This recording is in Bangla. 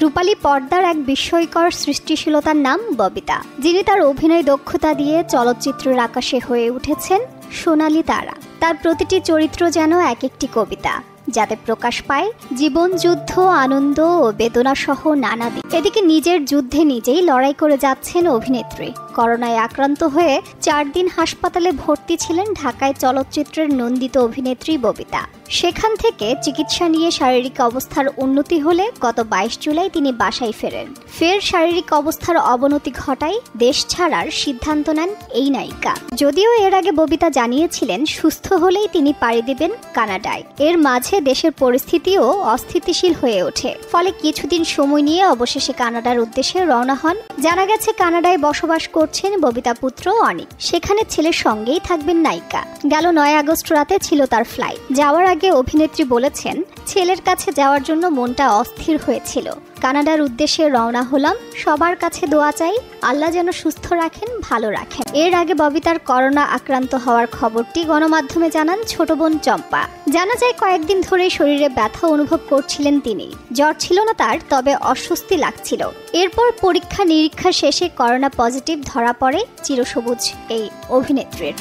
রূপালী পর্দার এক বিস্ময়কর সৃষ্টিশীলতার নাম ববিতা, যিনি তার অভিনয় দক্ষতা দিয়ে চলচ্চিত্রের আকাশে হয়ে উঠেছেন সোনালী তারা। তার প্রতিটি চরিত্র যেন এক একটি কবিতা, যাতে প্রকাশ পায় জীবন, যুদ্ধ, আনন্দ ও বেদনা সহ নানা দিক। এদিকে নিজের যুদ্ধে নিজেই লড়াই করে যাচ্ছেন অভিনেত্রী। করোনায় আক্রান্ত হয়ে 4 দিন হাসপাতালে ভর্তি ছিলেন ঢাকায় চলচ্চিত্রের নন্দিত অভিনেত্রী ববিতা। সেখান থেকে চিকিৎসা নিয়ে শারীরিক অবস্থার উন্নতি হলে গত 22 জুলাই তিনি বাসায় ফেরেন। ফের শারীরিক অবস্থার অবনতি ঘটায় দেশ ছাড়ার সিদ্ধান্ত নেন এই নায়িকা। যদিও এর আগে ববিতা জানিয়েছিলেন সুস্থ হলেই তিনি পাড়ি দেবেন কানাডায়। এর মাঝে দেশের পরিস্থিতিও অস্থিতিশীল হয়ে ওঠে, ফলে কিছুদিন সময় নিয়ে অবশেষে কানাডার উদ্দেশ্যে রওনা হন। জানা গেছে কানাডায় বসবাস করছেন ববিতা পুত্র অনিক। সেখানে ছেলের সঙ্গেই থাকবেন নায়িকা। গেল 9 আগস্ট রাতে ছিল তার ফ্লাইট। যাওয়ার আগে অভিনেত্রী বলেছেন, ছেলের কাছে যাওয়ার জন্য মনটা অস্থির হয়েছিল। কানাডার উদ্দেশ্যে রওনা হলাম। সবার কাছে দোয়া চাই, আল্লাহ যেন সুস্থ রাখেন, ভালো রাখেন। এর আগে ববিতার করোনা আক্রান্ত হওয়ার খবরটি গণমাধ্যমে জানান ছোট বোন চম্পা। জানা যায় কয়েকদিন ধরে শরীরে ব্যথা অনুভব করছিলেন তিনি। জ্বর ছিল না তার, তবে অস্বস্তি লাগছিল। এরপর পরীক্ষা নিরীক্ষা শেষে করোনা পজিটিভ ধরা পড়ে চিরসবুজ এই অভিনেত্রীর।